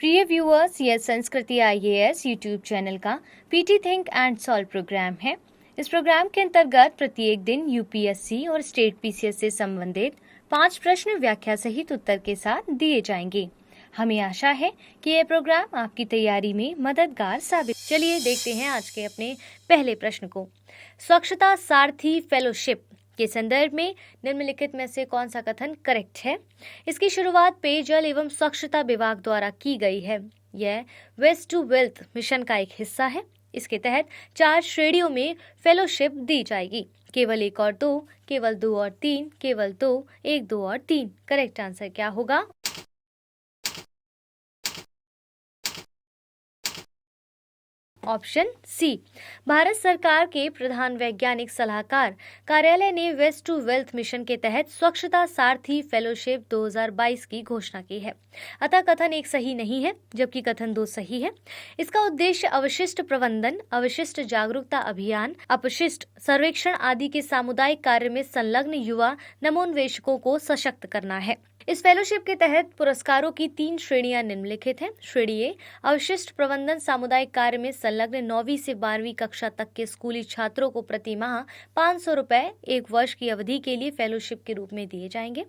प्रिय व्यूअर्स, यह Sanskriti IAS YouTube channel का PT think and solve programme है। इस प्रोग्राम के अंतर्गत प्रत्येक दिन यूपीएससी और स्टेट पीसीएस से संबंधित 5 प्रश्न व्याख्या सहित उत्तर के साथ दिए जाएंगे। हमें आशा है कि यह प्रोग्राम आपकी तैयारी में मददगार साबित। चलिए देखते हैं आज के अपने पहले प्रश्न को। स्वच्छता सारथी फेलोशिप के संदर्भ में निम्नलिखित में से कौन सा कथन करेक्ट है? इसकी शुरुआत पेयजल एवं स्वच्छता विभाग द्वारा की गई है। यह वेस्ट टू वेल्थ मिशन का एक हिस्सा है। इसके तहत 4 श्रेणियों में फेलोशिप दी जाएगी। केवल 1 और 2, केवल 2 और 3, केवल 2, 1, 2 और 3। करेक्ट आंसर क्या होगा? ऑप्शन सी। भारत सरकार के प्रधान वैज्ञानिक सलाहकार कार्यालय ने वेस्ट टू वेल्थ मिशन के तहत स्वच्छता सारथी फेलोशिप 2022 की घोषणा की है। अतः कथन 1 सही नहीं है, जबकि कथन 2 सही है। इसका उद्देश्य अवशिष्ट प्रबंधन, अवशिष्ट जागरूकता अभियान, अपशिष्ट सर्वेक्षण आदि के सामुदायिक कार्य में संलग्न युवा नवोन्वेषकों को सशक्त करना है। इस फेलोशिप के तहत पुरस्कारों की 3 श्रेणियां निम्नलिखित हैं। श्रेणी ए, अवशिष्ट प्रबंधन सामुदायिक कार्य में संलग्न 9वीं से 12वीं कक्षा तक के स्कूली छात्रों को प्रति माह 500 रुपए 1 वर्ष की अवधि के लिए फेलोशिप के रूप में दिए जाएंगे।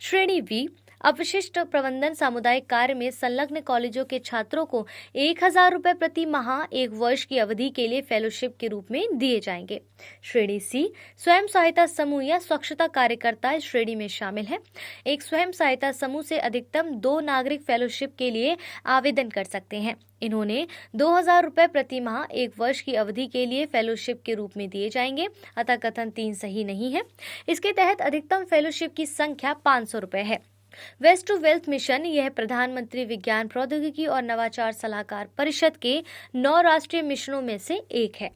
श्रेणी बी, अपशिष्ट प्रबंधन सामुदायिक कार्य में संलग्न कॉलेजों के छात्रों को 1000 रुपए प्रति माह 1 वर्ष की अवधि के लिए फेलोशिप के रूप में दिए जाएंगे। श्रेणी सी, स्वयं सहायता समूह या स्वच्छता कार्यकर्ता इस श्रेणी में शामिल है। एक स्वयं सहायता समूह से अधिकतम 2 नागरिक फेलोशिप के लिए आवेदन कर सकते हैं। इन्होंने 2000 रुपए प्रति माह 1 वर्ष की अवधि के लिए फेलोशिप के रूप में दिए जाएंगे। अतः कथन 3 सही नहीं है। इसके तहत अधिकतम फेलोशिप की संख्या 500 रुपए है। वेस्ट टू वेल्थ मिशन यह प्रधानमंत्री विज्ञान प्रौद्योगिकी और नवाचार सलाहकार परिषद के 9 राष्ट्रीय मिशनों में से एक है।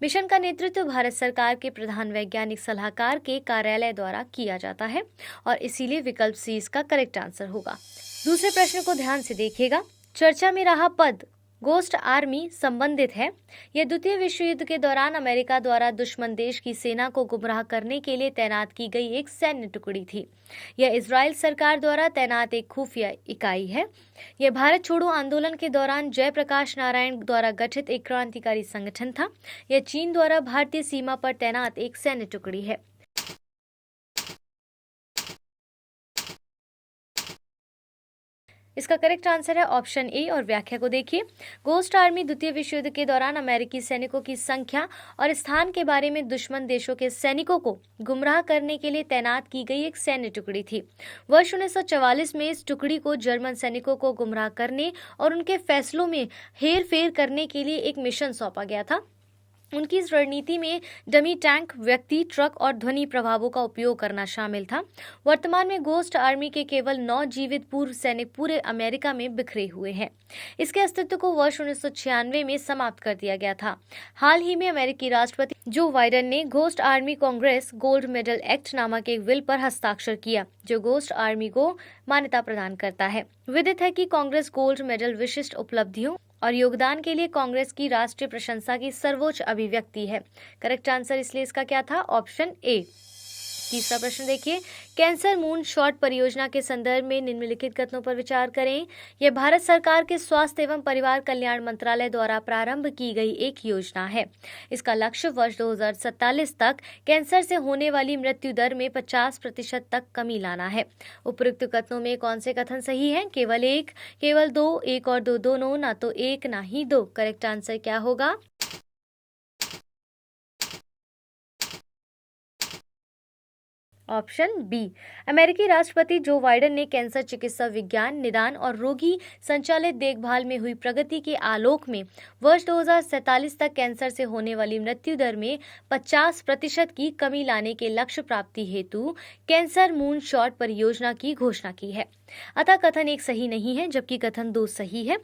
मिशन का नेतृत्व भारत सरकार के प्रधान वैज्ञानिक सलाहकार के कार्यालय द्वारा किया जाता है और इसीलिए विकल्प सी इसका करेक्ट आंसर होगा। दूसरे प्रश्न को ध्यान से देखिएगा। चर्चा में रहा पद गोस्ट आर्मी संबंधित है। यह द्वितीय विश्व युद्ध के दौरान अमेरिका द्वारा दुश्मन देश की सेना को गुमराह करने के लिए तैनात की गई एक सैन्य टुकड़ी थी। यह इजराइल सरकार द्वारा तैनात एक खुफिया इकाई है। यह भारत छोड़ो आंदोलन के दौरान जयप्रकाश नारायण द्वारा गठित एक क्रांतिकारी संगठन था। यह चीन द्वारा भारतीय सीमा पर तैनात एक सैन्य टुकड़ी है। इसका करेक्ट आंसर है ऑप्शन ए और व्याख्या को देखिए। गोस्ट आर्मी द्वितीय विश्व युद्ध के दौरान अमेरिकी सैनिकों की संख्या और स्थान के बारे में दुश्मन देशों के सैनिकों को गुमराह करने के लिए तैनात की गई एक सैन्य टुकड़ी थी। वर्ष 1944 में इस टुकड़ी को जर्मन सैनिकों को गुमराह करने और उनके फैसलों में हेरफेर करने के लिए एक मिशन सौंपा गया था। उनकी इस रणनीति में डमी टैंक, व्यक्ति, ट्रक और ध्वनि प्रभावों का उपयोग करना शामिल था। वर्तमान में गोस्ट आर्मी के केवल 9 जीवित पूर्व सैनिक पूरे अमेरिका में बिखरे हुए हैं। इसके अस्तित्व को वर्ष 1996 में समाप्त कर दिया गया था। हाल ही में अमेरिकी राष्ट्रपति जो बाइडेन ने ghost army Congress gold medal act नामक एक बिल पर हस्ताक्षर किया, जो गोस्ट आर्मी को मान्यता प्रदान करता है। विदित है कि कांग्रेस गोल्ड मेडल विशिष्ट उपलब्धियों और योगदान के लिए कांग्रेस की राष्ट्रीय प्रशंसा की सर्वोच्च अभिव्यक्ति है। करेक्ट आंसर इसलिए इसका क्या था? Option A. तीसरा प्रश्न देखिए। कैंसर मून शॉट परियोजना के संदर्भ में निम्नलिखित कथनों पर विचार करें। यह भारत सरकार के स्वास्थ्य एवं परिवार कल्याण मंत्रालय द्वारा प्रारंभ की गई एक योजना है। इसका लक्ष्य वर्ष 2047 तक कैंसर से होने वाली मृत्यु दर में 50% तक कमी लाना है। उपयुक्त कथनों में कौन से कथन सही है? केवल 1, केवल 2, 1 और 2 दोनों, ना तो 1 ना ही 2। करेक्ट आंसर क्या होगा? Option B. अमेरिकी राष्ट्रपति जो बाइडेन ने कैंसर चिकित्सा विज्ञान, निदान और रोगी संचालित देखभाल में हुई प्रगति के आलोक में वर्ष 2047 तक कैंसर से होने वाली मृत्यु दर में 50% की कमी लाने के लक्ष्य प्राप्ति हेतु कैंसर मून शॉट परियोजना की घोषणा की है। अतः कथन 1 सही नहीं है, जबकि कथन 2 सही है।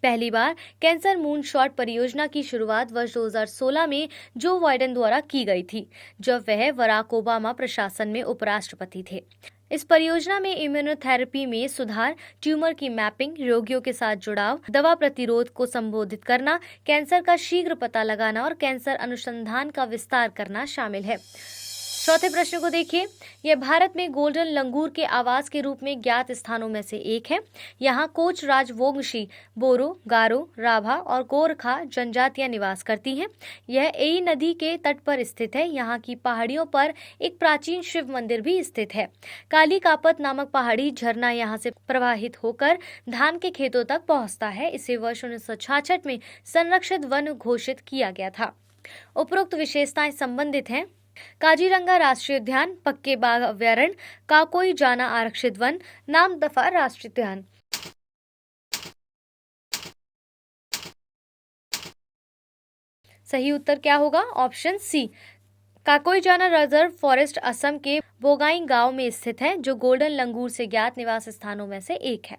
पहली बार कैंसर मून शॉट परियोजना की शुरुआत वर्ष 2016 में जो बाइडेन द्वारा की गई थी, जब वह बराक ओबामा प्रशासन में उपराष्ट्रपति थे। इस परियोजना में इम्यूनोथेरेपी में सुधार, ट्यूमर की मैपिंग, रोगियों के साथ जुड़ाव, दवा प्रतिरोध को संबोधित करना, कैंसर का शीघ्र पता लगाना और कैंसर अनुसंधान का विस्तार करना शामिल है। चौथे प्रश्न को देखिए, यह भारत में गोल्डन लंगूर के आवास के रूप में ज्ञात स्थानों में से एक है। यहाँ कोच राजवंशी, बोरो, गारो, राभा और गोरखा जनजातियां निवास करती हैं। यह एई नदी के तट पर स्थित है। यहाँ की पहाड़ियों पर एक प्राचीन शिव मंदिर भी स्थित है। काली कापत नामक पहाड़ी झरना यहाँ से प्रवाहित होकर धान के खेतों तक पहुँचता है। इसे वर्ष 1966 में संरक्षित वन घोषित किया गया था। उपरोक्त विशेषताएं संबंधित हैं काजीरंगा राष्ट्रीय उद्यान, पक्के बाघ अभयारण्य, काकोई जाना आरक्षित वन, नामदफा राष्ट्रीय उद्यान। सही उत्तर क्या होगा? Option C, Kakoijana reserve forest Assam के बोगाई गांव में स्थित है, जो गोल्डन लंगूर से ज्ञात निवास स्थानों में से एक है।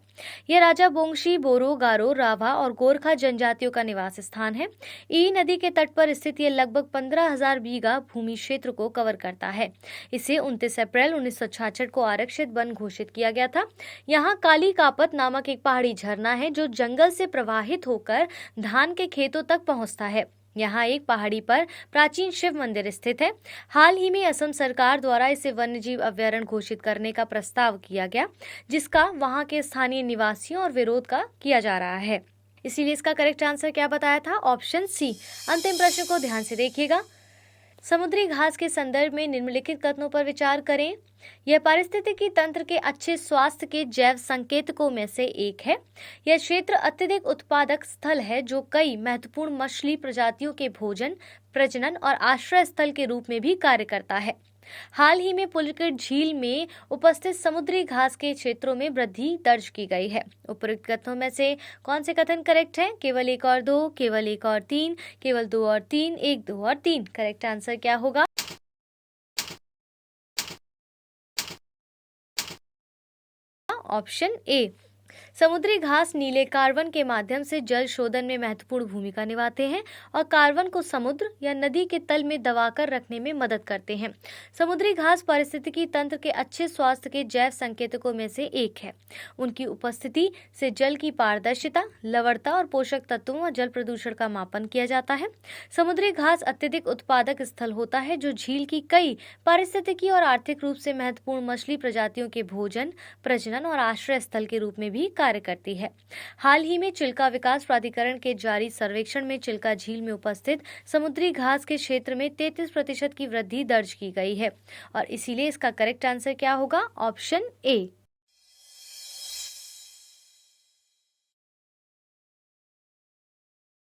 यह राजाबोंगशी, बोरो, गारो, राभा और गोरखा जनजातियों का निवास स्थान है। ई नदी के तट पर स्थित यह लगभग 15,000 बीघा भूमि क्षेत्र को कवर करता है। इसे 29 अप्रैल 1966 को आरक्षित वन घोषित किया गया था। यहाँ काली कापत नामक एक पहाड़ी झरना है, जो जंगल से प्रवाहित होकर धान के खेतों तक पहुँचता है। यहाँ एक पहाड़ी पर प्राचीन शिव मंदिर स्थित है। हाल ही में असम सरकार द्वारा इसे वन्यजीव अभयारण्य घोषित करने का प्रस्ताव किया गया, जिसका वहाँ के स्थानीय निवासियों और विरोध का किया जा रहा है। इसीलिए इसका करेक्ट आंसर क्या बताया था? Option C. अंतिम प्रश्न को ध्यान से देखिएगा। समुद्री घास के संदर्भ में निम्नलिखित कथनों पर विचार करें। यह पारिस्थितिकी तंत्र के अच्छे स्वास्थ्य के जैव संकेतकों में से एक है। यह क्षेत्र अत्यधिक उत्पादक स्थल है, जो कई महत्वपूर्ण मछली प्रजातियों के भोजन, प्रजनन और आश्रय स्थल के रूप में भी कार्य करता है। हाल ही में पुलिकट झील में उपस्थित समुद्री घास के क्षेत्रों में वृद्धि दर्ज की गई है। उपरोक्त कथनों में से कौन से कथन करेक्ट है? केवल 1 और 2, केवल 1 और 3, केवल 2 और 3, 1, 2 और 3। करेक्ट आंसर क्या होगा? Option A. समुद्री घास नीले कार्बन के माध्यम से जल शोधन में महत्वपूर्ण भूमिका निभाते हैं और कार्बन को समुद्र या नदी के तल में दबाकर रखने में मदद करते हैं। समुद्री घास पारिस्थितिकी तंत्र के अच्छे स्वास्थ्य के जैव संकेतकों में से एक है। उनकी उपस्थिति से जल की पारदर्शिता, लवणता और पोषक तत्वों और जल प्रदूषण का मापन किया जाता है। समुद्री घास अत्यधिक उत्पादक स्थल होता है, जो झील की कई पारिस्थितिकी और आर्थिक रूप से महत्वपूर्ण मछली प्रजातियों के भोजन, प्रजनन और आश्रय स्थल के रूप में भी कार्य करती है। हाल ही में चिल्का विकास प्राधिकरण के जारी सर्वेक्षण में चिल्का झील में उपस्थित समुद्री घास के क्षेत्र में 33% की वृद्धि दर्ज की गई है और इसीलिए इसका करेक्ट आंसर क्या होगा? Option A.